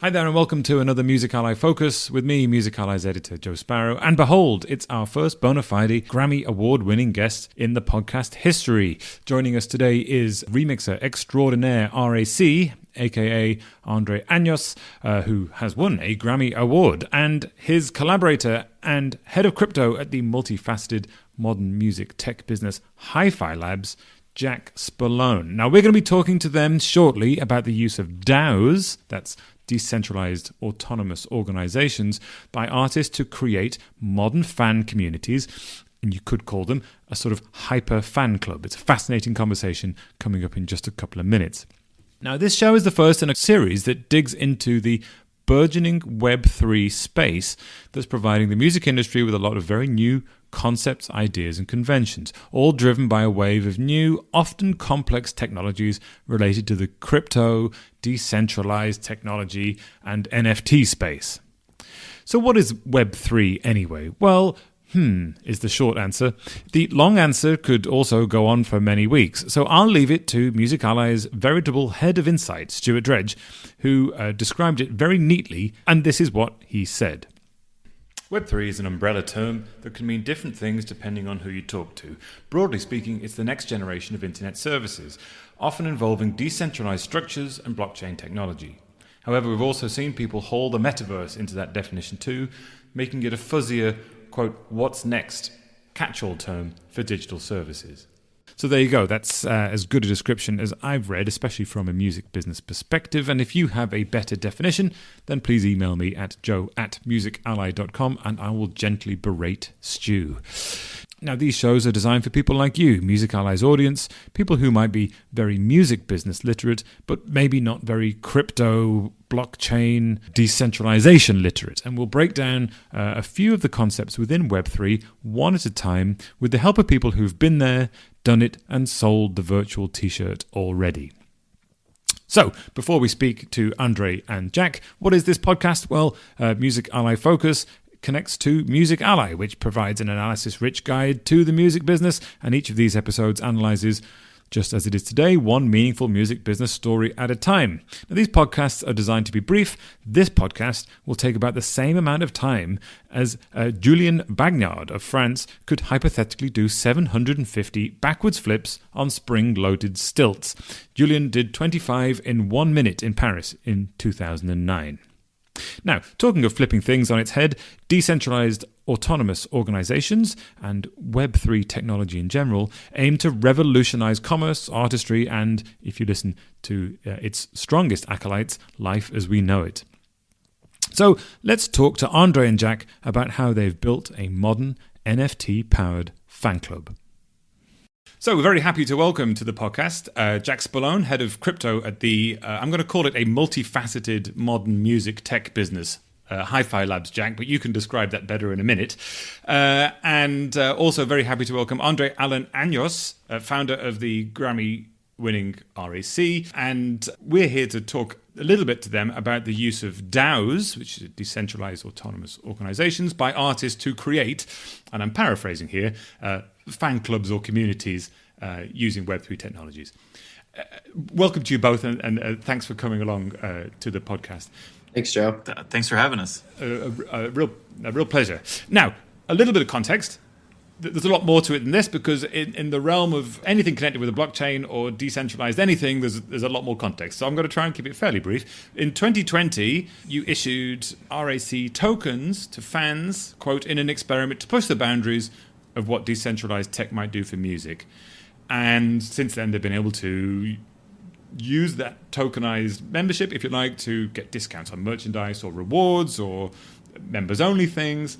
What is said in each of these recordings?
Hi there and welcome to another Music Ally Focus with me, Music Ally's editor Joe Sparrow. And behold, it's our first bona fide Grammy award-winning guest in the podcast history. Joining us today is remixer extraordinaire RAC, aka Andre Años, who has won a Grammy Award, and his collaborator and head of crypto at the multifaceted modern music tech business Hi-Fi Labs, Jack Spallone. Now, we're going to be talking to them shortly about the use of DAOs, that's decentralized autonomous organizations, by artists to create modern fan communities, and you could call them a sort of hyper fan club. It's a fascinating conversation coming up in just a couple of minutes. Now, this show is the first in a series that digs into the burgeoning Web3 space that's providing the music industry with a lot of very new concepts, ideas, and conventions, all driven by a wave of new, often complex technologies related to the crypto, decentralized technology, and NFT space. So what is Web3 anyway? Well, is the short answer. The long answer could also go on for many weeks, so I'll leave it to Music Ally's veritable head of insight, Stuart Dredge, who described it very neatly, and this is what he said. Web3 is an umbrella term that can mean different things depending on who you talk to. Broadly speaking, it's the next generation of internet services, often involving decentralized structures and blockchain technology. However, we've also seen people haul the metaverse into that definition too, making it a fuzzier, quote, what's next, catch-all term for digital services. So there you go. That's as good a description as I've read, especially from a music business perspective. And if you have a better definition, then please email me at joe@musically.com and I will gently berate Stu. Now, these shows are designed for people like you, Music Ally's audience, people who might be very music business literate, but maybe not very crypto, blockchain, decentralization literate. And we'll break down a few of the concepts within Web3 one at a time with the help of people who've been there, done it, and sold the virtual t-shirt already. So, before we speak to Andre and Jack, what is this podcast? Well, Music Ally Focus connects to Music Ally, which provides an analysis-rich guide to the music business, and each of these episodes analyzes, just as it is today, one meaningful music business story at a time. Now, these podcasts are designed to be brief. This podcast will take about the same amount of time as Julien Bagnard of France could hypothetically do 750 backwards flips on spring-loaded stilts. Julien did 25 in 1 minute in Paris in 2009. Now, talking of flipping things on its head, decentralized autonomous organizations and Web3 technology in general aim to revolutionize commerce, artistry, and, if you listen to its strongest acolytes, life as we know it. So let's talk to Andre and Jack about how they've built a modern NFT-powered fan club. So we're very happy to welcome to the podcast Jack Spallone, head of crypto at the, I'm going to call it a multifaceted modern music tech business, Hi-Fi Labs, Jack, but you can describe that better in a minute. And also very happy to welcome Andre Alan Años, founder of the Grammy-winning RAC. And we're here to talk a little bit to them about the use of DAOs, which is decentralized autonomous organizations, by artists to create, and I'm paraphrasing here, fan clubs or communities using Web3 technologies. Welcome to you both, and thanks for coming along to the podcast. Thanks, Joe. Thanks for having us. A real pleasure. Now, a little bit of context. There's a lot more to it than this, because in the realm of anything connected with a blockchain or decentralized anything, there's a lot more context. So I'm going to try and keep it fairly brief. In 2020, you issued RAC tokens to fans, quote, in an experiment to push the boundaries of what decentralized tech might do for music. And since then, they've been able to use that tokenized membership, if you like, to get discounts on merchandise or rewards or members-only things.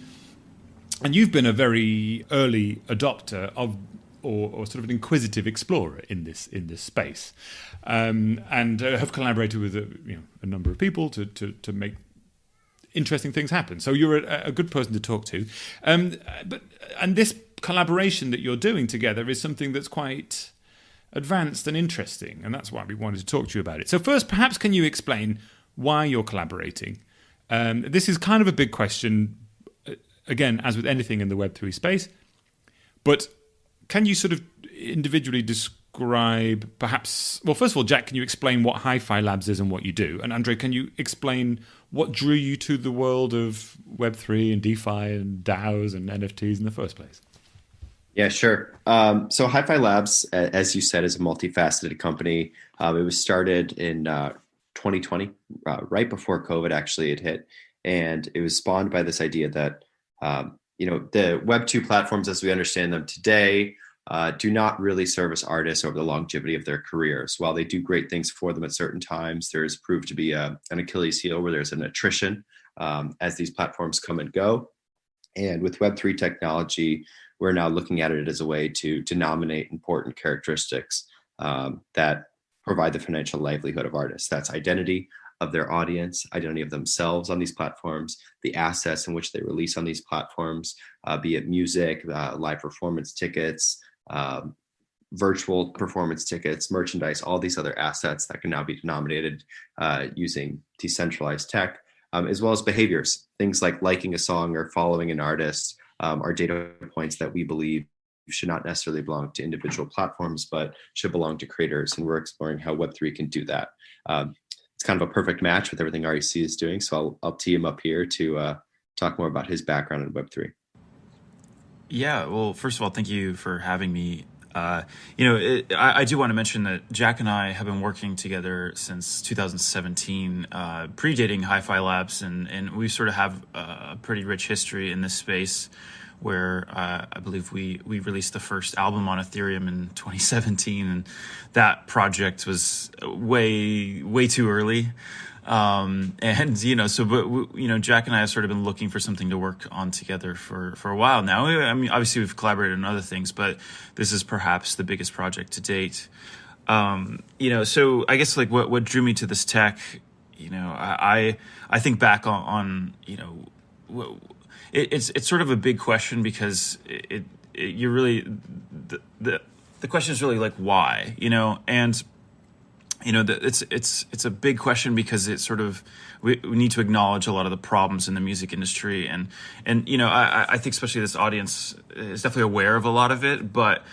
And you've been a very early adopter of, or sort of an inquisitive explorer in this space, and have collaborated with a number of people to make interesting things happen. So you're a good person to talk to, and this collaboration that you're doing together is something that's quite advanced and interesting, and that's why we wanted to talk to you about it. So first, perhaps can you explain why you're collaborating? This is kind of a big question. Again, as with anything in the Web3 space, but can you sort of individually describe describe perhaps, well, first of all, Jack, can you explain what Hi-Fi Labs is and what you do? And Andre, can you explain what drew you to the world of Web3 and DeFi and DAOs and NFTs in the first place? Yeah, sure. So Hi-Fi Labs, as you said, is a multifaceted company. It was started in 2020, right before COVID actually had hit. And it was spawned by this idea that, the Web2 platforms as we understand them today do not really service artists over the longevity of their careers. While they do great things for them at certain times, there's proved to be an Achilles heel where there's an attrition as these platforms come and go. And with Web3 technology, we're now looking at it as a way to nominate important characteristics that provide the financial livelihood of artists. That's identity of their audience, identity of themselves on these platforms, the assets in which they release on these platforms, be it music, live performance tickets, virtual performance tickets, merchandise, all these other assets that can now be denominated using decentralized tech, as well as behaviors, things like liking a song or following an artist, are data points that we believe should not necessarily belong to individual platforms, but should belong to creators. And we're exploring how Web3 can do that. It's kind of a perfect match with everything RAC is doing. So I'll tee him up here to talk more about his background in Web3. Yeah, well, first of all, thank you for having me. I do want to mention that Jack and I have been working together since 2017, predating Hi-Fi Labs, and we sort of have a pretty rich history in this space where I believe we released the first album on Ethereum in 2017, and that project was way too early. Jack and I have sort of been looking for something to work on together for a while now. I mean, obviously we've collaborated on other things, but this is perhaps the biggest project to date. So I guess like what drew me to this tech, I think back on it's sort of a big question because you're really the question is really like why, and it's a big question because it sort of we need to acknowledge a lot of the problems in the music industry, and I think especially this audience is definitely aware of a lot of it, but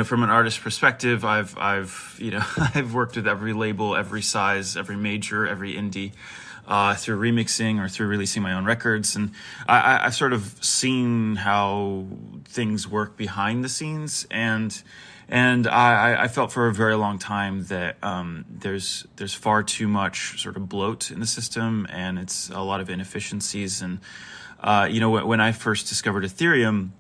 from an artist perspective, I've I've worked with every label, every size, every major, every indie, through remixing or through releasing my own records, and I've sort of seen how things work behind the scenes, and I felt for a very long time that there's far too much sort of bloat in the system, and it's a lot of inefficiencies. And when I first discovered Ethereum,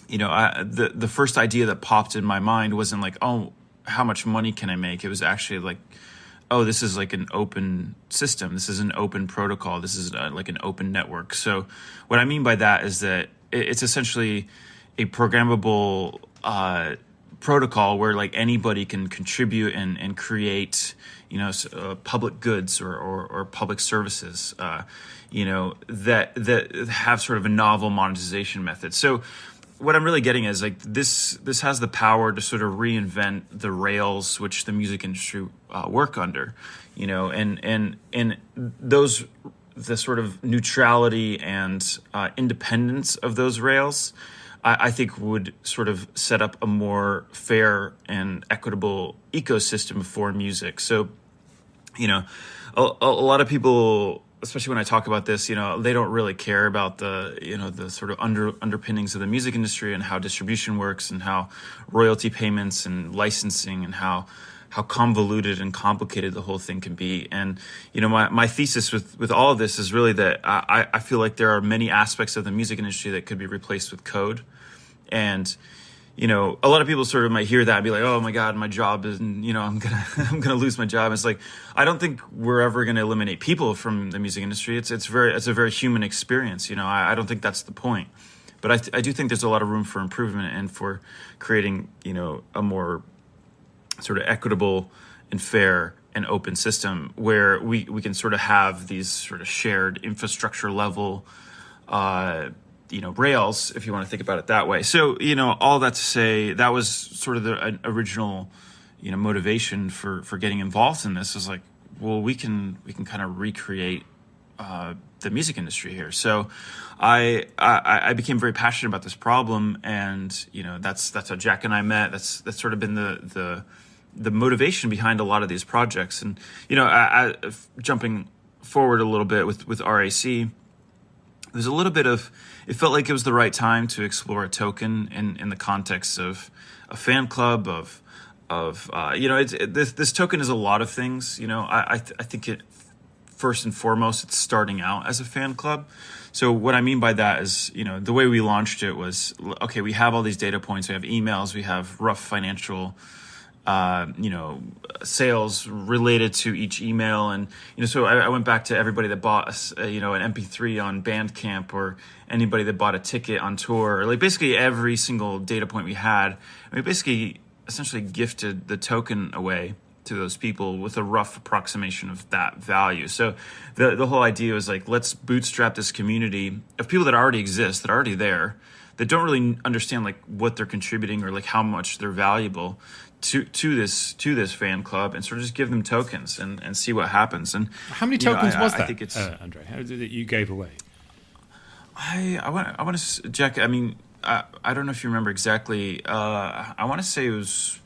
the first idea that popped in my mind wasn't like, oh, how much money can I make? It was actually like, oh, this is like an open system. This is an open protocol. This is like an open network. So what I mean by that is that it's essentially a programmable protocol where like anybody can contribute and create, public goods or public services, that have sort of a novel monetization method. So what I'm really getting is like this has the power to sort of reinvent the rails which the music industry work under, and those, the sort of neutrality and independence of those rails, I think would sort of set up a more fair and equitable ecosystem for music. So, a lot of people, especially when I talk about this, they don't really care about the sort of underpinnings of the music industry and how distribution works and how royalty payments and licensing and how convoluted and complicated the whole thing can be. And, my thesis with all of this is really that I feel like there are many aspects of the music industry that could be replaced with code. And, a lot of people sort of might hear that and be like, oh my God, my job is, I'm going to lose my job. It's like, I don't think we're ever going to eliminate people from the music industry. It's a very human experience. I don't think that's the point, but I do think there's a lot of room for improvement and for creating, a more sort of equitable and fair and open system where we can sort of have these sort of shared infrastructure level, rails, if you want to think about it that way. So, all that to say, that was sort of the original, motivation for getting involved in this. Is like, well, we can kind of recreate the music industry here. So I became very passionate about this problem, and that's how Jack and I met. That's sort of been the motivation behind a lot of these projects. And jumping forward a little bit with RAC, there's a little bit of, it felt like it was the right time to explore a token in the context of a fan club this token is a lot of things. I think it, first and foremost, it's starting out as a fan club. So what I mean by that is, the way we launched it was, okay, we have all these data points, we have emails, we have rough financial sales related to each email. And, so I went back to everybody that bought, an MP3 on Bandcamp, or anybody that bought a ticket on tour, or like basically every single data point we had. And we basically essentially gifted the token away to those people with a rough approximation of that value. So the whole idea was like, let's bootstrap this community of people that already exist, that are already there, that don't really understand like what they're contributing or like how much they're valuable to this fan club, and sort of just give them tokens and see what happens. And how many tokens was that? I think it's Andre, how did it you gave away? I want to, Jack. I mean, I don't know if you remember exactly. I want to say it was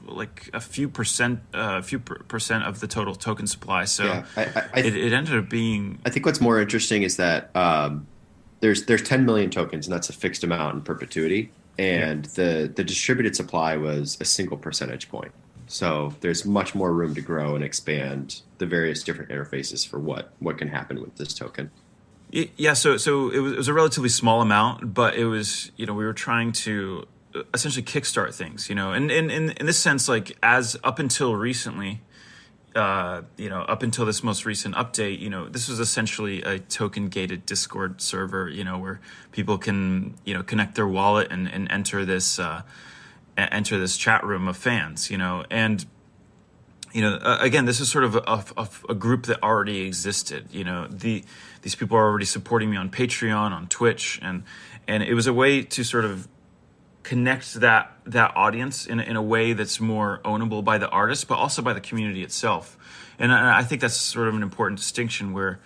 like a few percent of the total token supply. So yeah, it ended up being. I think what's more interesting is that there's 10 million tokens, and that's a fixed amount in perpetuity. And the distributed supply was a single percentage point. So there's much more room to grow and expand the various different interfaces for what can happen with this token. Yeah, so it was a relatively small amount, but it was, we were trying to essentially kickstart things, and in this sense, like as up until recently, up until this most recent update, this was essentially a token gated Discord server, where people can, connect their wallet and enter this chat room of fans, and again, this is sort of a group that already existed. These people are already supporting me on Patreon, on Twitch, and it was a way to sort of connect that audience in a way that's more ownable by the artist, but also by the community itself. And I think that's sort of an important distinction, where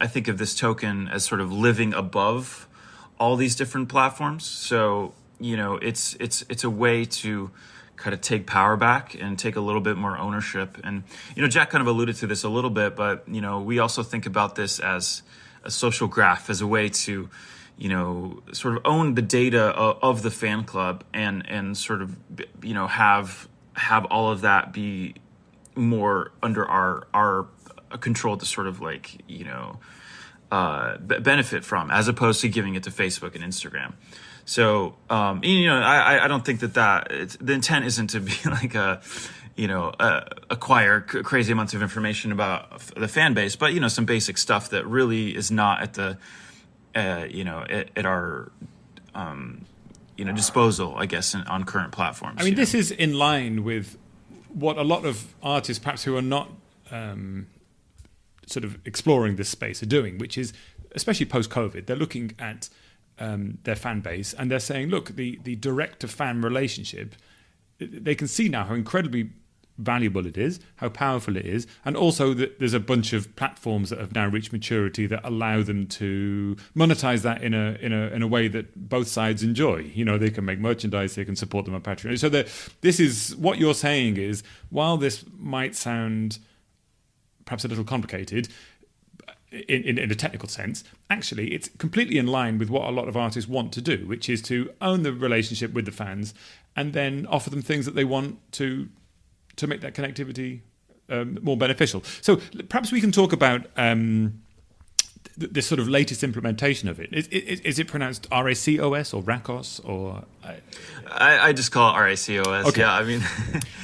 I think of this token as sort of living above all these different platforms. So, it's a way to kind of take power back and take a little bit more ownership. And, Jack kind of alluded to this a little bit, but, we also think about this as a social graph, as a way to, sort of own the data of the fan club and sort of, have all of that be more under our control to sort of like, benefit from, as opposed to giving it to Facebook and Instagram. So, I don't think that the intent isn't to be like acquire crazy amounts of information about the fan base, but, some basic stuff that really is not at the, at our, disposal, I guess, on current platforms. I mean, this is in line with what a lot of artists, perhaps who are not sort of exploring this space, are doing, which is, especially post-COVID, they're looking at their fan base and they're saying, look, the direct-to-fan relationship, they can see now how incredibly valuable it is, how powerful it is, and also that there's a bunch of platforms that have now reached maturity that allow them to monetize that in a way that both sides enjoy. They can make merchandise, they can support them on Patreon. So this is what you're saying is, while this might sound perhaps a little complicated in a technical sense, actually it's completely in line with what a lot of artists want to do, which is to own the relationship with the fans and then offer them things that they want to make that connectivity more beneficial. So perhaps we can talk about this sort of latest implementation of it. Is it pronounced racOS or racOS or? I just call it racOS. Okay. Yeah, I mean.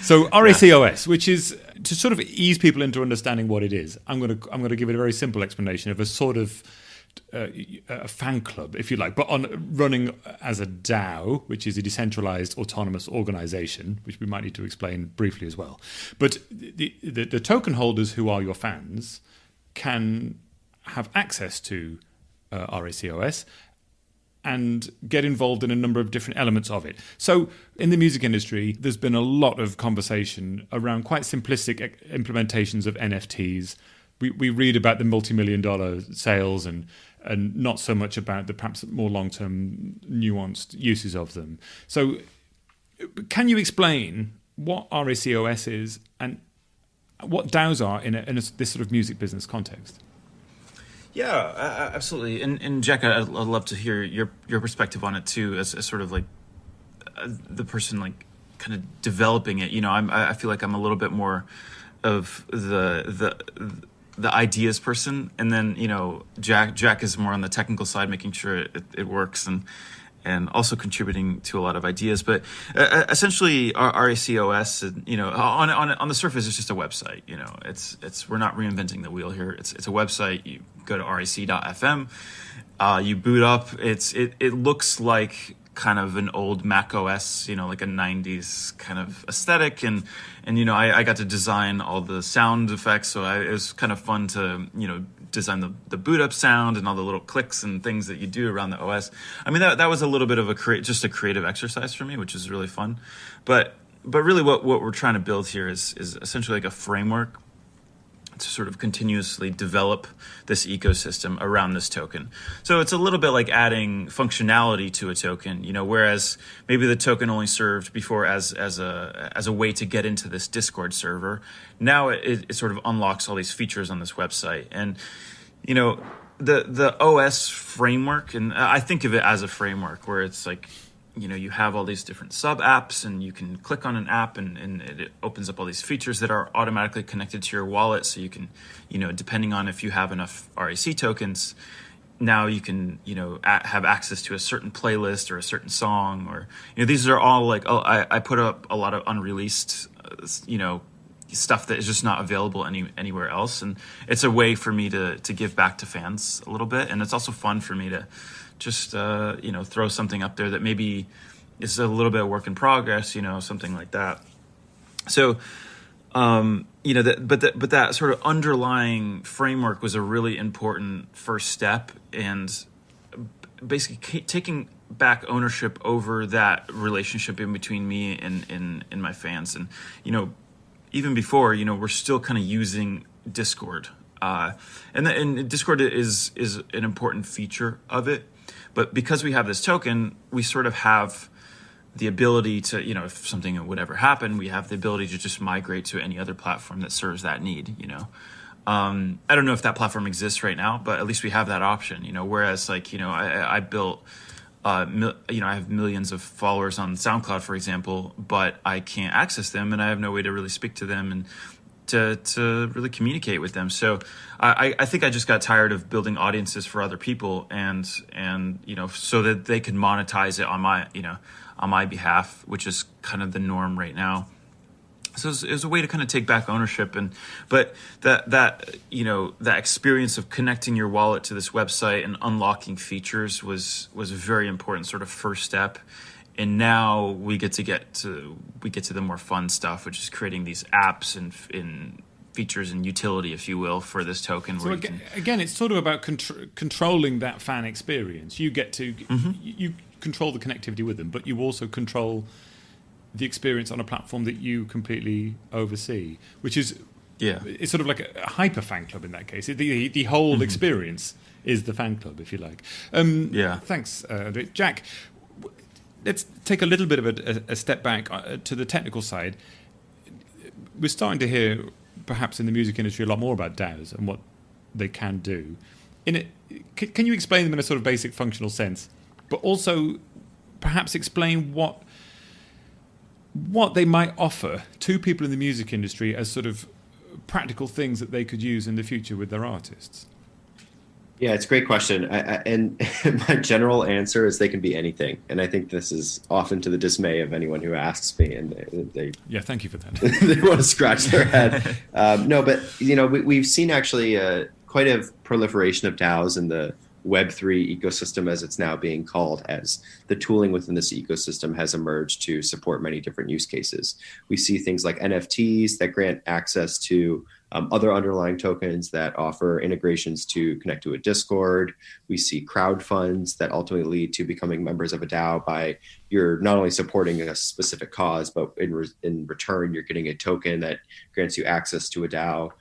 So racOS, which is to sort of ease people into understanding what it is. I'm going to give it a very simple explanation of a sort of a fan club, if you like, but running as a DAO, which is a decentralized autonomous organization, which we might need to explain briefly as well. But the token holders who are your fans can have access to racOS and get involved in a number of different elements of it. So in the music industry, there's been a lot of conversation around quite simplistic implementations of NFTs, we read about the multi-million-dollar sales and not so much about the perhaps more long-term nuanced uses of them. So can you explain what racOS is and what DAOs are in this sort of music business context? Yeah, absolutely. And Jack, I'd love to hear your perspective on it too, as sort of like the person like kind of developing it. I feel like I'm a little bit more of the ideas person, and then Jack is more on the technical side, making sure it works and also contributing to a lot of ideas. But essentially, our racOS, on the surface, it's just a website. It's we're not reinventing the wheel here. It's a website. You go to rac.fm, you boot up. It looks like kind of an old Mac OS, like a 90s kind of aesthetic. And I got to design all the sound effects. So it was kind of fun to, design the boot up sound and all the little clicks and things that you do around the OS. I mean, that was a little bit of just a creative exercise for me, which is really fun. But really what we're trying to build here is essentially like a framework to sort of continuously develop this ecosystem around this token. So it's a little bit like adding functionality to a token, whereas maybe the token only served before as a way to get into this Discord server. Now it sort of unlocks all these features on this website. And, the OS framework, and I think of it as a framework where it's like, you have all these different sub apps and you can click on an app and it opens up all these features that are automatically connected to your wallet. So you can, depending on if you have enough RAC tokens, now you can, have access to a certain playlist or a certain song, or, these are all like, I put up a lot of unreleased, stuff that is just not available anywhere else. And it's a way for me to give back to fans a little bit. And it's also fun for me to just throw something up there that maybe is a little bit of work in progress, something like that. So but that sort of underlying framework was a really important first step, and basically taking back ownership over that relationship in between me and my fans. And even before, we're still kind of using Discord, and Discord is an important feature of it. But because we have this token, we sort of have the ability to, if something would ever happen, we have the ability to just migrate to any other platform that serves that need, I don't know if that platform exists right now, but at least we have that option, whereas like, I built, I have millions of followers on SoundCloud, for example, but I can't access them and I have no way to really speak to them and to really communicate with them. So I think I just got tired of building audiences for other people and so that they could monetize it on my behalf, which is kind of the norm right now. So it was a way to kind of take back ownership, but that experience of connecting your wallet to this website and unlocking features was a very important sort of first step. And now we get to the more fun stuff, which is creating these apps and features and utility, if you will, for this token. So again, it's sort of about controlling that fan experience. You get to you control the connectivity with them, but you also control the experience on a platform that you completely oversee, which is it's sort of like a hyper fan club in that case. The whole experience is the fan club, if you like. Thanks, Jack. Let's take a little bit of a step back to the technical side. We're starting to hear, perhaps in the music industry, a lot more about DAOs and what they can do. Can you explain them in a sort of basic functional sense, but also perhaps explain what they might offer to people in the music industry as sort of practical things that they could use in the future with their artists? Yeah, it's a great question. And my general answer is they can be anything. And I think this is often to the dismay of anyone who asks me. And they thank you for that. They want to scratch their head. No, but we've seen actually quite a proliferation of DAOs in the Web3 ecosystem, as it's now being called, as the tooling within this ecosystem has emerged to support many different use cases. We see things like NFTs that grant access to other underlying tokens that offer integrations to connect to a Discord. We see crowd funds that ultimately lead to becoming members of a DAO by you're not only supporting a specific cause, but in return, you're getting a token that grants you access to a DAO.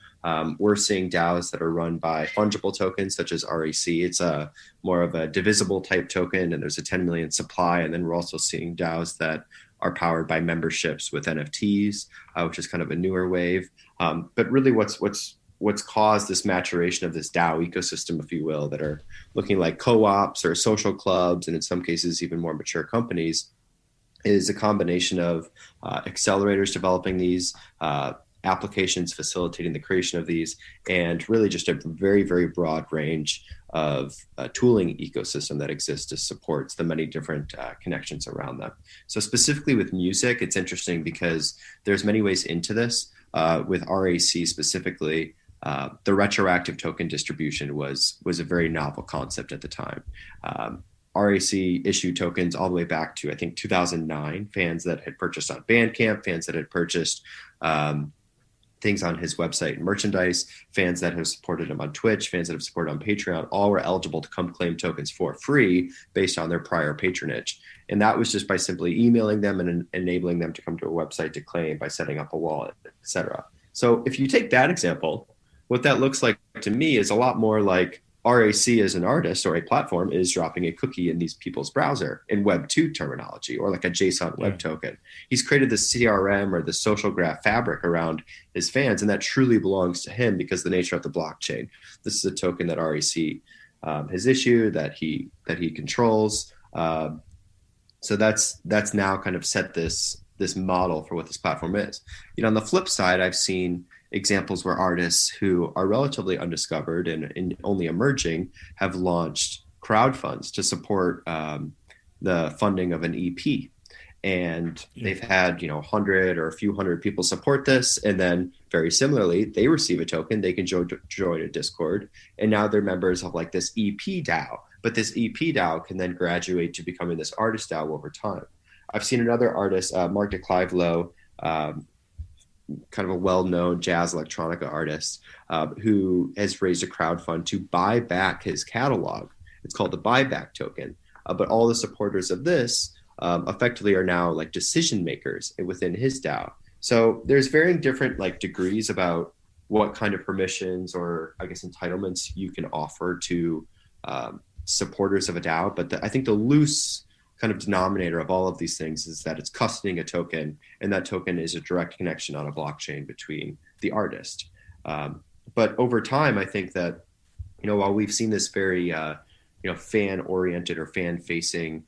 We're seeing DAOs that are run by fungible tokens such as RAC. It's a more of a divisible type token, and there's a 10 million supply. And then we're also seeing DAOs that are powered by memberships with NFTs, which is kind of a newer wave. But really what's caused this maturation of this DAO ecosystem, if you will, that are looking like co-ops or social clubs, and in some cases even more mature companies, is a combination of accelerators developing these, applications facilitating the creation of these, and really just a very, very broad range of tooling ecosystem that exists to support the many different connections around them. So specifically with music, it's interesting because there's many ways into this. With RAC specifically, the retroactive token distribution was a very novel concept at the time. RAC issued tokens all the way back to, I think, 2009, fans that had purchased on Bandcamp, fans that had purchased things on his website and merchandise, fans that have supported him on Twitch, fans that have supported on Patreon, all were eligible to come claim tokens for free based on their prior patronage. And that was just by simply emailing them and enabling them to come to a website to claim by setting up a wallet, etc. So if you take that example, what that looks like to me is a lot more like RAC as an artist or a platform is dropping a cookie in these people's browser in Web2 terminology, or like a JSON web token. He's created the CRM or the social graph fabric around his fans, and that truly belongs to him because the nature of the blockchain. This is a token that RAC has issued, that he controls. So that's now kind of set this model for what this platform is. On the flip side, I've seen examples where artists who are relatively undiscovered and only emerging have launched crowd funds to support the funding of an EP. And they've had 100 or a few hundred people support this. And then very similarly, they receive a token, they can join a Discord, and now they're members of like this EP DAO. But this EP DAO can then graduate to becoming this artist DAO over time. I've seen another artist, Mark DeClivelo, kind of a well-known jazz electronica artist, who has raised a crowd fund to buy back his catalog. It's called the buyback token. But all the supporters of this effectively are now like decision makers within his DAO. So there's varying different like degrees about what kind of permissions or I guess entitlements you can offer to supporters of a DAO. But I think the loose kind of denominator of all of these things is that it's custodying a token, and that token is a direct connection on a blockchain between the artist. But over time, I think that, while we've seen this very, fan-oriented or fan-facing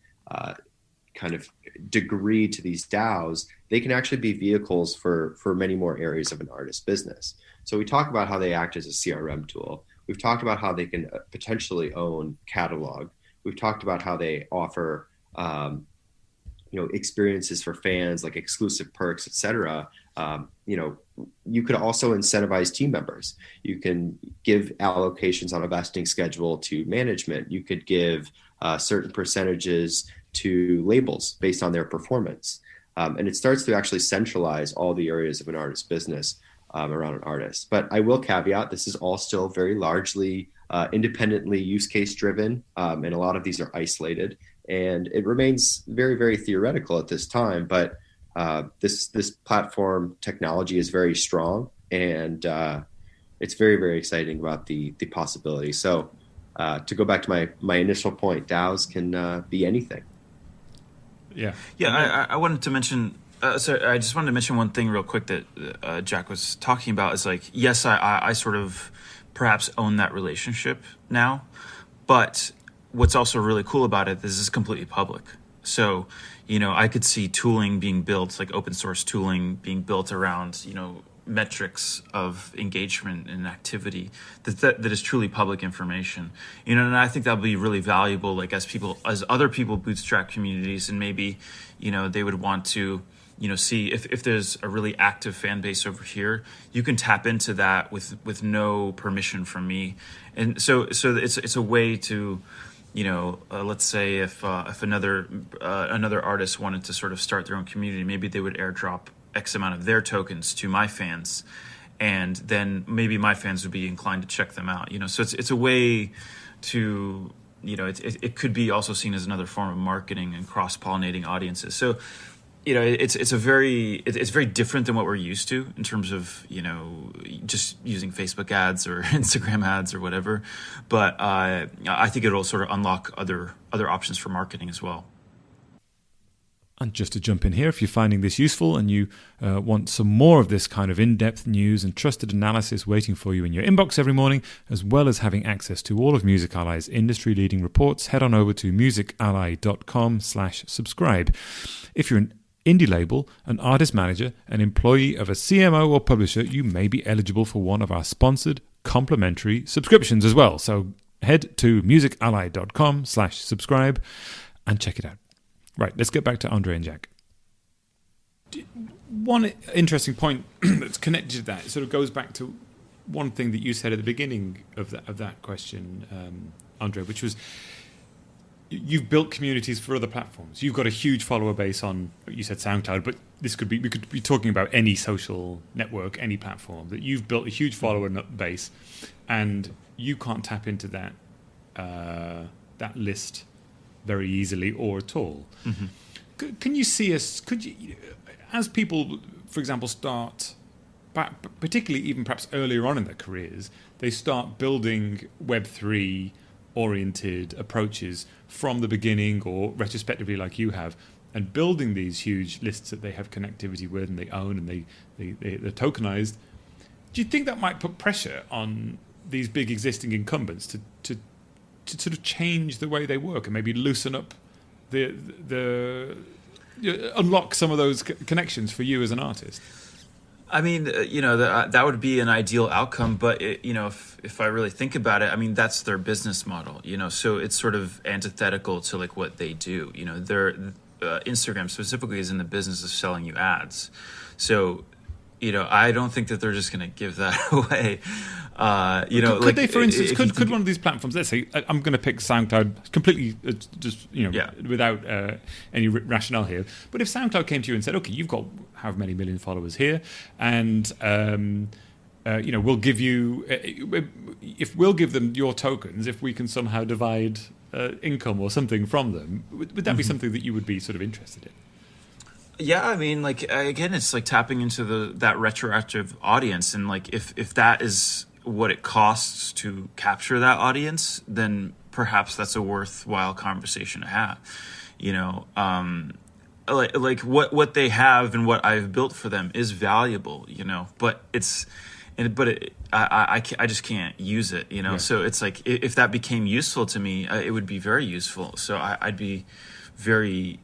kind of degree to these DAOs, they can actually be vehicles for many more areas of an artist's business. So we talk about how they act as a CRM tool. We've talked about how they can potentially own catalog. We've talked about how they offer experiences for fans, like exclusive perks, etc. You could also incentivize team members. You can give allocations on a vesting schedule to management. You could give certain percentages to labels based on their performance. And it starts to actually centralize all the areas of an artist's business around an artist. But I will caveat, this is all still very largely independently use case driven, and a lot of these are isolated. And it remains very, very theoretical at this time, but this platform technology is very strong, and it's very, very exciting about the possibility. So to go back to my initial point, DAOs can be anything. Yeah. I wanted to mention. So I just wanted to mention one thing real quick that Jack was talking about. Is like, yes, I sort of perhaps own that relationship now, but what's also really cool about it is it's completely public. So, I could see tooling being built, like open source tooling being built around, metrics of engagement and activity that is truly public information. And I think that would be really valuable, like as other people bootstrap communities, and maybe, they would want to, see if there's a really active fan base over here, you can tap into that with no permission from me. And so it's a way to, let's say if another artist wanted to sort of start their own community, maybe they would airdrop X amount of their tokens to my fans, and then maybe my fans would be inclined to check them out. So it's a way to, it could be also seen as another form of marketing and cross-pollinating audiences. So it's very different than what we're used to in terms of, just using Facebook ads or Instagram ads or whatever. But I think it'll sort of unlock other options for marketing as well. And just to jump in here, if you're finding this useful and you want some more of this kind of in-depth news and trusted analysis waiting for you in your inbox every morning, as well as having access to all of Music Ally's industry-leading reports, head on over to musically.com/subscribe. If you're an indie label, an artist manager, an employee of a CMO or publisher, you may be eligible for one of our sponsored complimentary subscriptions as well. So head to musically.com/subscribe and check it out. Right, let's get back to Andre and Jack. One interesting point that's connected to that sort of goes back to one thing that you said at the beginning of that question, Andre, which was you've built communities for other platforms. You've got a huge follower base on, you said SoundCloud, but we could be talking about any social network, any platform, that you've built a huge follower base, and you can't tap into that list very easily or at all. Mm-hmm. Can you see us, as people, for example, start, particularly even perhaps earlier on in their careers, they start building Web3 oriented approaches from the beginning or retrospectively like you have, and building these huge lists that they have connectivity with and they own and they're tokenized. Do you think that might put pressure on these big existing incumbents to sort of change the way they work and maybe loosen up unlock some of those connections for you as an artist? I mean, that would be an ideal outcome, but if I really think about it, I mean, that's their business model, so it's sort of antithetical to like what they do. Their Instagram specifically is in the business of selling you ads. So, I don't think that they're just going to give that away. Could they, for instance, could one of these platforms, let's say, I'm going to pick SoundCloud completely, without any rationale here. But if SoundCloud came to you and said, okay, you've got however many million followers here, and we'll give you, if we'll give them your tokens, if we can somehow divide income or something from them, would that be something that you would be sort of interested in? Yeah, I mean, like, again, it's like tapping into that retroactive audience, and like if that is what it costs to capture that audience, then perhaps that's a worthwhile conversation to have. Like what they have and what I've built for them is valuable, but I just can't use it, Yeah. So it's like if that became useful to me, it would be very useful. So I'd be very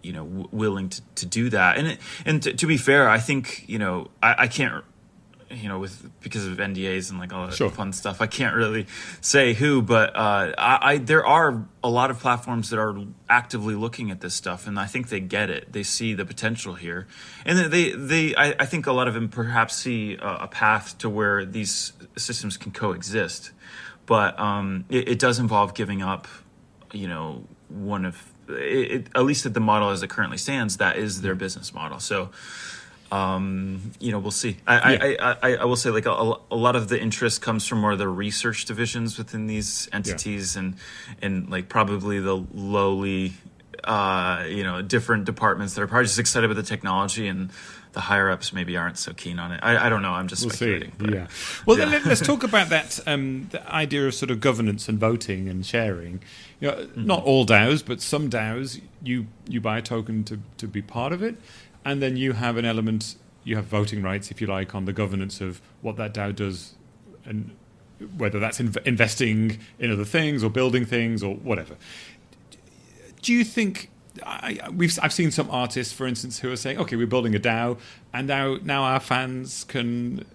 willing to do that, and to be fair, I think I can't because of NDAs and like all that fun stuff, I can't really say who, but there are a lot of platforms that are actively looking at this stuff, and I think they get it. They see the potential here, and I think a lot of them perhaps see a path to where these systems can coexist, but it does involve giving up one of at least at the model as it currently stands, that is their business model. So, we'll see. I will say, like, a lot of the interest comes from more of the research divisions within these entities, and like probably the lowly, different departments that are probably just excited about the technology, and the higher ups maybe aren't so keen on it. I don't know. I'm just speculating. But, Well, let's talk about that. The idea of sort of governance and voting and sharing. Not all DAOs, but some DAOs, you buy a token to be part of it, and then you have an element. You have voting rights, if you like, on the governance of what that DAO does, and whether that's investing in other things or building things or whatever. Do you think? I've seen some artists, for instance, who are saying, "Okay, we're building a DAO, and now our fans can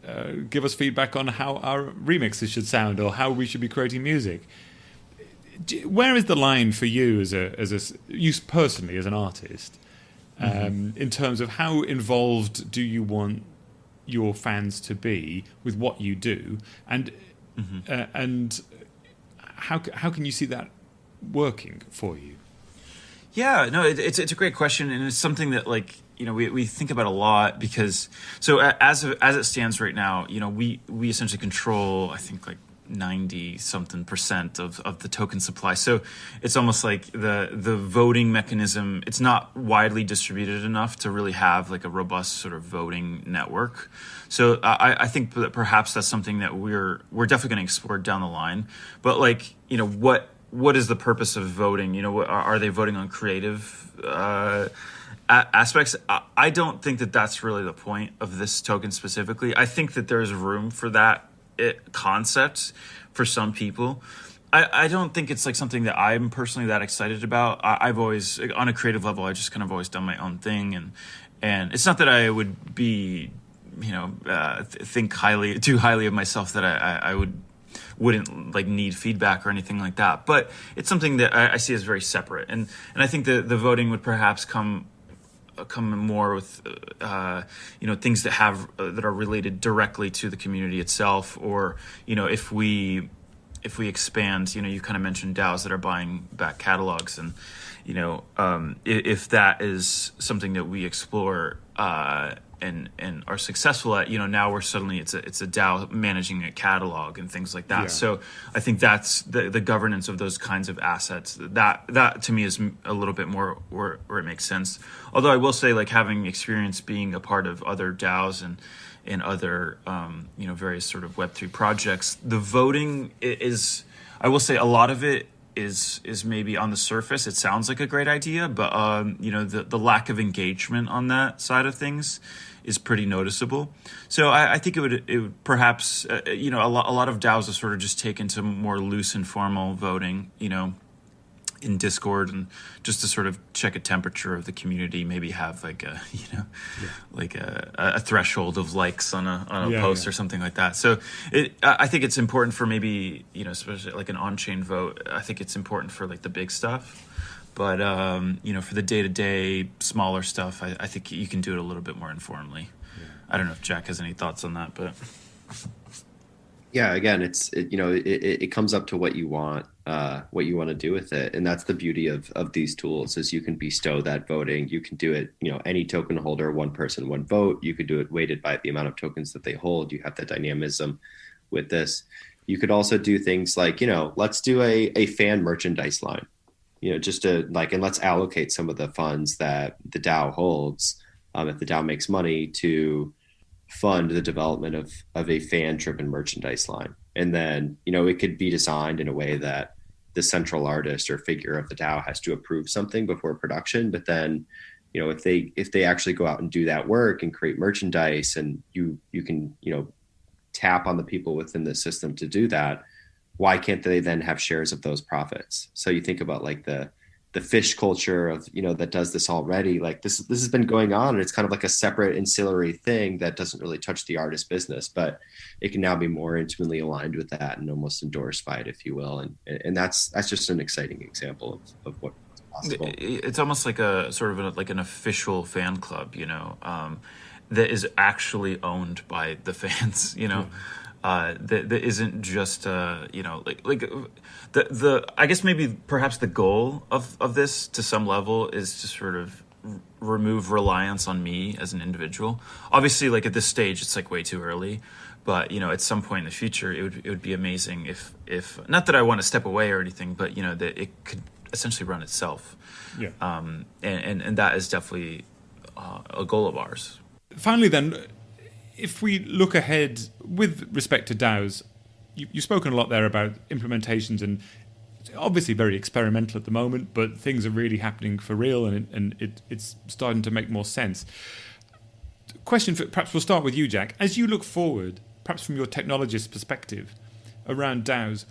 give us feedback on how our remixes should sound or how we should be creating music." Where is the line for you you personally as an artist, in terms of how involved do you want your fans to be with what you do, and how can you see that working for you? Yeah, no, it's a great question, and it's something that we think about a lot, because as it stands right now, we essentially control, I think, like 90 something percent of the token supply. So it's almost like the voting mechanism, it's not widely distributed enough to really have like a robust sort of voting network. So I think that perhaps that's something that we're definitely going to explore down the line. But like, what is the purpose of voting? Are they voting on creative aspects? I don't think that that's really the point of this token specifically. I think that there's room for that concept for some people. I don't think it's like something that I'm personally that excited about. I've always, on a creative level, I just kind of always done my own thing, and it's not that I would be, think too highly of myself that I wouldn't like need feedback or anything like that. But it's something that I see as very separate, and I think that the voting would perhaps come more with things that are related directly to the community itself, or if we expand, you kind of mentioned DAOs that are buying back catalogs, and if that is something that we explore and are successful at, now we're suddenly it's a DAO managing a catalog and things like that. Yeah. So I think that's the governance of those kinds of assets. That to me is a little bit more where it makes sense. Although I will say, like, having experience being a part of other DAOs and other various sort of Web3 projects, the voting is, I will say, a lot of it is maybe on the surface it sounds like a great idea, but the lack of engagement on that side of things is pretty noticeable. So I think it would perhaps a lot of DAOs have sort of just taken to more loose and formal voting, in Discord, and just to sort of check a temperature of the community, maybe have like a threshold of likes on a post or something like that. So I think it's important for maybe, especially like an on-chain vote. I think it's important for like the big stuff, but for the day-to-day smaller stuff, I think you can do it a little bit more informally. Yeah. I don't know if Jack has any thoughts on that, but yeah, again, it comes up to what you want to do with it. And that's the beauty of these tools, is you can bestow that voting. You can do it, any token holder, one person, one vote. You could do it weighted by the amount of tokens that they hold. You have the dynamism with this. You could also do things like, let's do a fan merchandise line, just to and let's allocate some of the funds that the DAO holds, if the DAO makes money, to fund the development of a fan-driven merchandise line. And then, it could be designed in a way that the central artist or figure of the DAO has to approve something before production. But then, if they actually go out and do that work and create merchandise, and you can, tap on the people within the system to do that, why can't they then have shares of those profits? So you think about like the fish culture of, that does this already. Like this has been going on, and it's kind of like a separate ancillary thing that doesn't really touch the artist business, but it can now be more intimately aligned with that and almost endorsed by it, if you will. And that's just an exciting example of what's possible. It's almost like a sort of like an official fan club, that is actually owned by the fans, that isn't just the I guess maybe perhaps the goal of this to some level is to sort of remove reliance on me as an individual. Obviously, like at this stage, it's like way too early, but at some point in the future, it would be amazing if not that I want to step away or anything, but that it could essentially run itself. Yeah. And that is definitely a goal of ours. Finally, then, if we look ahead with respect to DAOs, you've spoken a lot there about implementations, and obviously very experimental at the moment, but things are really happening for real, and it's starting to make more sense. Question, perhaps we'll start with you, Jack. As you look forward, perhaps from your technologist perspective around DAOs,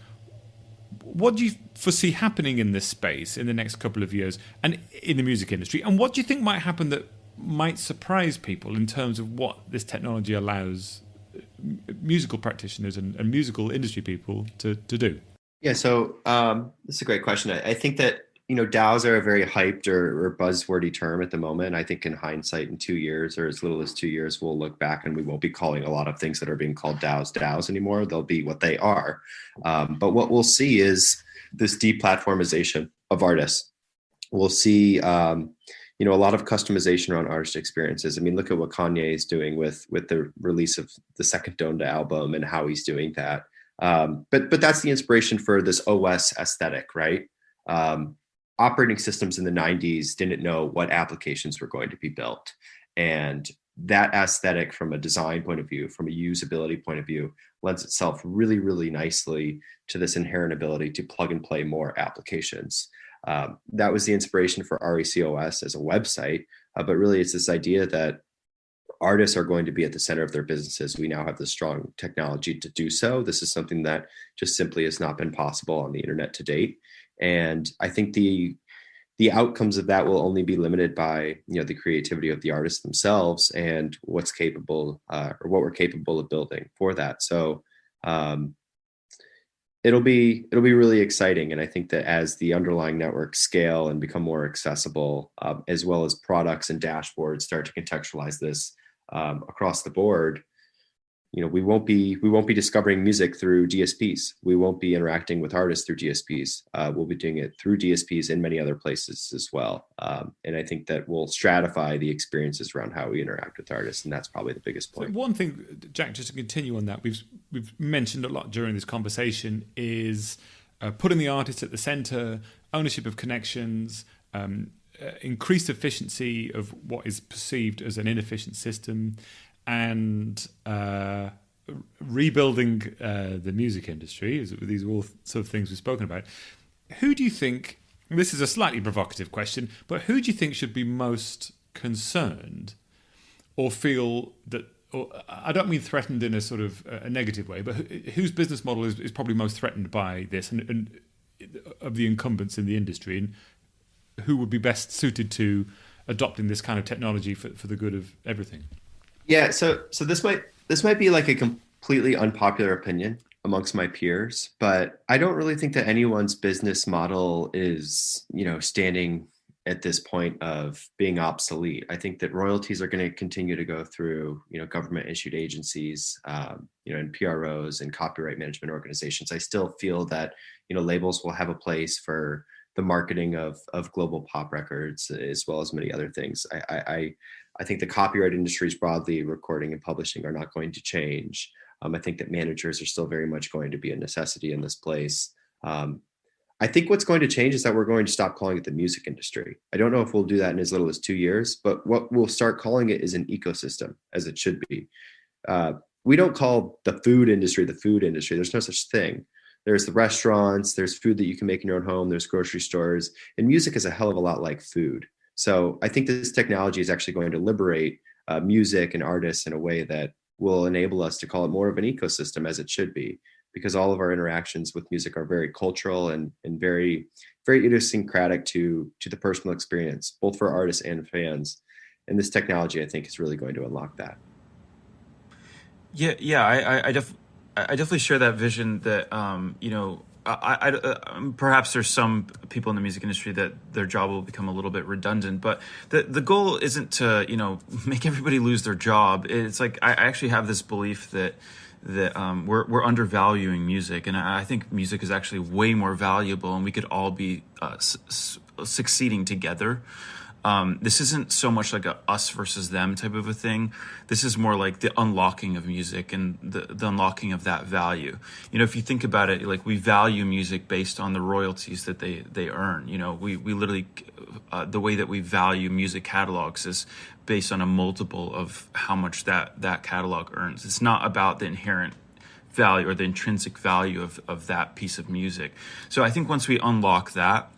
what do you foresee happening in this space in the next couple of years and in the music industry? And what do you think might happen that might surprise people in terms of what this technology allows musical practitioners and musical industry people to do? Yeah, so this is a great question. I think that, DAOs are a very hyped or buzzwordy term at the moment. I think in hindsight, in 2 years or as little as 2 years, we'll look back and we won't be calling a lot of things that are being called DAOs anymore. They'll be what they are. But what we'll see is this deplatformization of artists. We'll see a lot of customization around artist experiences. I mean, look at what Kanye is doing with the release of the second Donda album and how he's doing that. But that's the inspiration for this OS aesthetic, right? Operating systems in the 90s didn't know what applications were going to be built. And that aesthetic from a design point of view, from a usability point of view, lends itself really, really nicely to this inherent ability to plug and play more applications. That was the inspiration for racOS as a website, but really it's this idea that artists are going to be at the center of their businesses. We now have the strong technology to do so. This is something that just simply has not been possible on the internet to date. And I think the outcomes of that will only be limited by the creativity of the artists themselves and what's capable or what we're capable of building for that. So it'll be really exciting. And I think that as the underlying networks scale and become more accessible, as well as products and dashboards start to contextualize this across the board, we won't be discovering music through DSPs. We won't be interacting with artists through DSPs. We'll be doing it through DSPs in many other places as well. And I think that will stratify the experiences around how we interact with artists, and that's probably the biggest point. So one thing, Jack, just to continue on that, we've mentioned a lot during this conversation is putting the artist at the center, ownership of connections, increased efficiency of what is perceived as an inefficient system, and rebuilding the music industry. These are all sort of things we've spoken about. Who do you think, this is a slightly provocative question, but who do you think should be most concerned or feel that, or I don't mean threatened in a sort of a negative way, but whose business model is probably most threatened by this and of the incumbents in the industry, and who would be best suited to adopting this kind of technology for the good of everything? Yeah, so this might be like a completely unpopular opinion amongst my peers, but I don't really think that anyone's business model is, standing at this point of being obsolete. I think that royalties are going to continue to go through, government issued agencies, and PROs and copyright management organizations. I still feel that, labels will have a place for the marketing of global pop records, as well as many other things. I think the copyright industries broadly, recording and publishing, are not going to change. I think that managers are still very much going to be a necessity in this place. I think what's going to change is that we're going to stop calling it the music industry. I don't know if we'll do that in as little as 2 years, but what we'll start calling it is an ecosystem, as it should be. We don't call the food industry the food industry. There's no such thing. There's the restaurants, there's food that you can make in your own home, there's grocery stores, and music is a hell of a lot like food. So I think this technology is actually going to liberate music and artists in a way that will enable us to call it more of an ecosystem, as it should be, because all of our interactions with music are very cultural and very, very idiosyncratic to the personal experience, both for artists and fans. And this technology, I think, is really going to unlock that. Yeah, I definitely share that vision that, perhaps there's some people in the music industry that their job will become a little bit redundant, but the goal isn't to, make everybody lose their job. It's like, I actually have this belief that we're undervaluing music, and I think music is actually way more valuable, and we could all be succeeding together. This isn't so much like a us versus them type of a thing. This is more like the unlocking of music and the unlocking of that value. If you think about it, like, we value music based on the royalties that they earn. We literally, the way that we value music catalogs is based on a multiple of how much that catalog earns. It's not about the inherent value or the intrinsic value of that piece of music. So I think once we unlock that,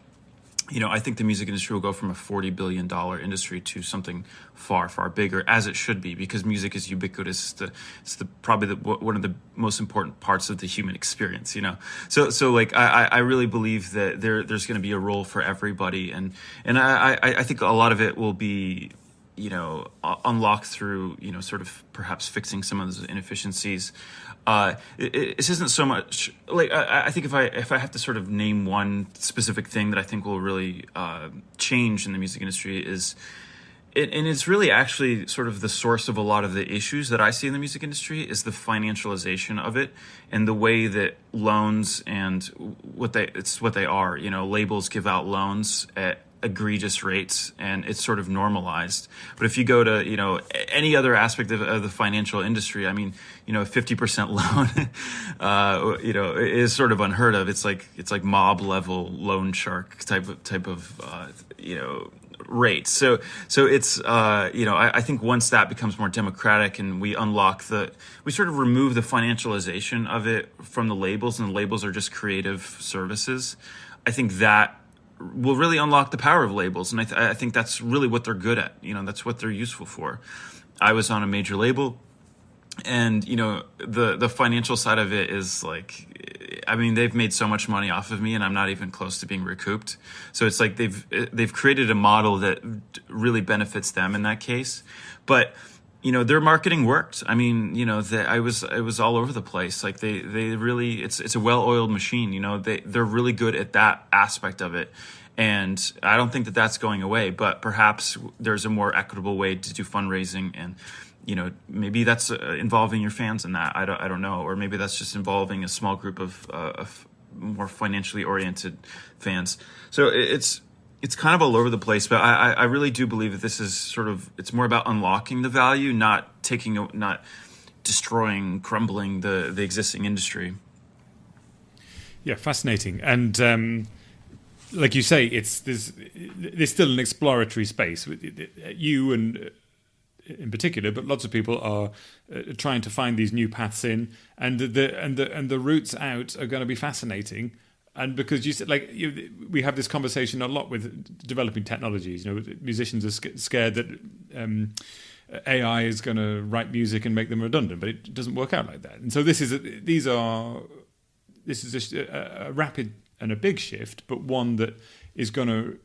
I think the music industry will go from a $40 billion industry to something far, far bigger, as it should be, because music is ubiquitous. It's probably one of the most important parts of the human experience, So like, I really believe that there's going to be a role for everybody, and I think a lot of it will be, unlocked through, sort of perhaps fixing some of those inefficiencies. This isn't so much like, I think if I have to sort of name one specific thing that I think will really change in the music industry and it's really actually sort of the source of a lot of the issues that I see in the music industry, is the financialization of it and the way that loans and what they are. Labels give out loans at egregious rates, and it's sort of normalized. But if you go to, any other aspect of the financial industry, I mean, a 50% loan, is sort of unheard of. It's like mob level loan shark type of rates. So it's, I think once that becomes more democratic and we sort of remove the financialization of it from the labels, and the labels are just creative services, I think that will really unlock the power of labels. And I think that's really what they're good at. That's what they're useful for. I was on a major label, and, the financial side of it is like, I mean, they've made so much money off of me, and I'm not even close to being recouped. So it's like they've created a model that really benefits them in that case. But, their marketing worked. I mean, I was all over the place. Like they really, it's a well-oiled machine. They're really good at that aspect of it. And I don't think that that's going away, but perhaps there's a more equitable way to do fundraising, and maybe that's involving your fans in that. I don't know, or maybe that's just involving a small group of more financially oriented fans. So it's kind of all over the place, but I really do believe that this is it's more about unlocking the value, not destroying, crumbling the existing industry. Yeah, fascinating. And like you say, there's still an exploratory space. You and in particular, but lots of people are trying to find these new paths in, and the routes out are going to be fascinating. And because we have this conversation a lot with developing technologies. Musicians are scared that AI is going to write music and make them redundant, but it doesn't work out like that. And so this is a rapid and a big shift, but one that is going to,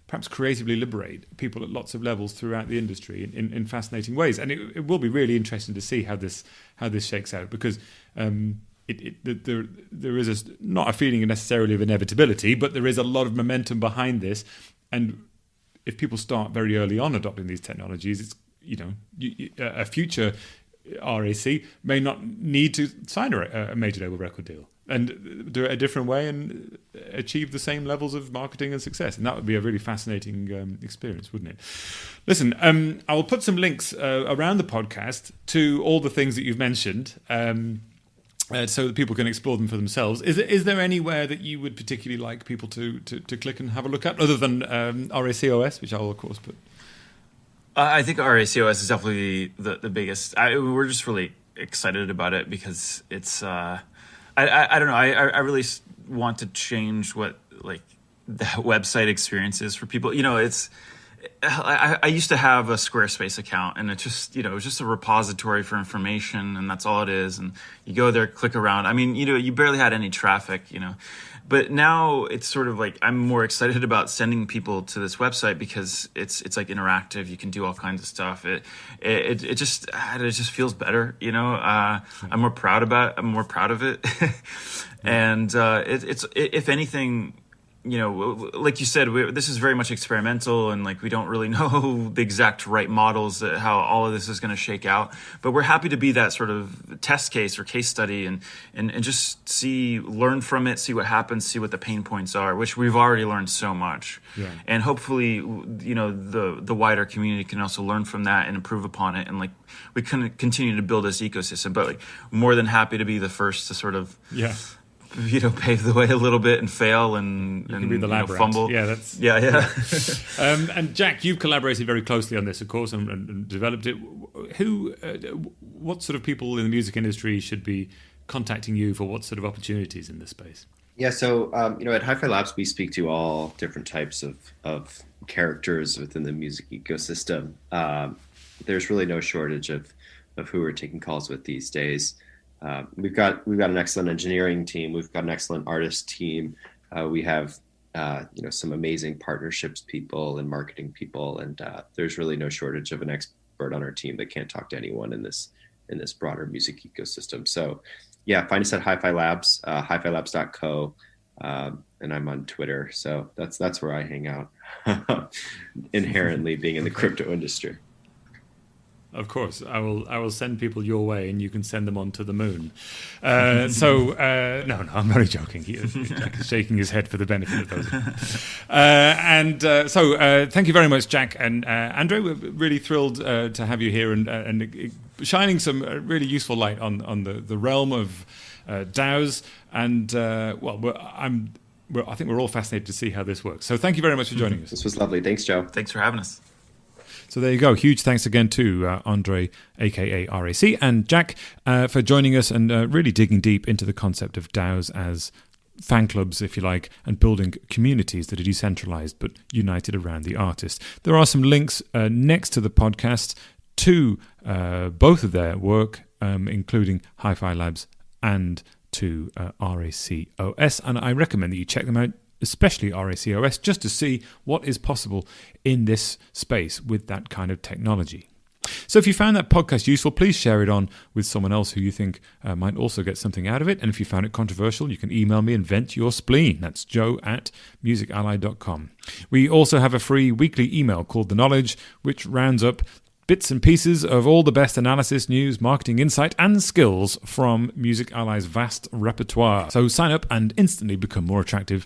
perhaps creatively liberate people at lots of levels throughout the industry in fascinating ways. And it will be really interesting to see how this shakes out, because there is not a feeling necessarily of inevitability, but there is a lot of momentum behind this. And if people start very early on adopting these technologies, it's a future RAC may not need to sign a major label record deal and do it a different way and achieve the same levels of marketing and success. And that would be a really fascinating experience, wouldn't it? Listen, I will put some links around the podcast to all the things that you've mentioned, so that people can explore them for themselves. Is there anywhere that you would particularly like people to click and have a look at, other than racOS, which I will, of course, put? I think racOS is definitely the biggest. We're just really excited about it because it's... I don't know. I really want to change what the website experience is for people. It's... I used to have a Squarespace account, and it just, it was just a repository for information, and that's all it is. And you go there, click around. I mean, you barely had any traffic, But now it's sort of like I'm more excited about sending people to this website because it's like interactive. You can do all kinds of stuff. It just feels better, I'm more proud of it, and it's if anything. Like you said, this is very much experimental, and we don't really know the exact right models, how all of this is going to shake out. But we're happy to be that sort of test case or case study, and just learn from it, see what happens, see what the pain points are, which we've already learned so much. Yeah. And hopefully, the wider community can also learn from that and improve upon it, and we can continue to build this ecosystem. But more than happy to be the first to sort of pave the way a little bit and fail and be the lab fumble. Yeah, that's and Jack, you've collaborated very closely on this, of course, and developed it. What sort of people in the music industry should be contacting you for what sort of opportunities in this space? Yeah, so at Hi-Fi Labs, we speak to all different types of characters within the music ecosystem. There's really no shortage of who we're taking calls with these days. We've got an excellent engineering team. We've got an excellent artist team. We have some amazing partnerships people and marketing people, and there's really no shortage of an expert on our team that can't talk to anyone in this broader music ecosystem. So yeah, find us at Hi-Fi Labs, hifilabs.co, and I'm on Twitter. So that's where I hang out, inherently being in the crypto industry. Of course, I will send people your way, and you can send them on to the moon. No, I'm very joking. Jack is shaking his head for the benefit of those. Thank you very much, Jack and Andre. We're really thrilled to have you here and shining some really useful light on the realm of DAOs. And I think we're all fascinated to see how this works. So thank you very much for joining us. This was lovely. Thanks, Joe. Thanks for having us. So there you go. Huge thanks again to Andre, aka RAC, and Jack for joining us and really digging deep into the concept of DAOs as fan clubs, if you like, and building communities that are decentralized but united around the artist. There are some links next to the podcast to both of their work, including Hi-Fi Labs and to racOS, and I recommend that you check them out, especially racOS, just to see what is possible in this space with that kind of technology. So if you found that podcast useful, please share it on with someone else who you think might also get something out of it. And if you found it controversial, you can email me and vent your spleen. That's joe@musically.com. We also have a free weekly email called The Knowledge, which rounds up bits and pieces of all the best analysis, news, marketing insight, and skills from Music Ally's vast repertoire. So sign up and instantly become more attractive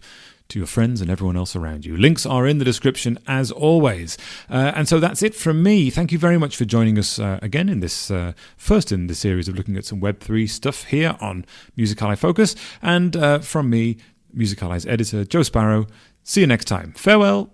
to your friends and everyone else around you. Links are in the description as always. And so that's it from me. Thank you very much for joining us again in this first in the series of looking at some Web3 stuff here on Music Ally Focus. And from me, Music Ally's editor, Joe Sparrow. See you next time. Farewell.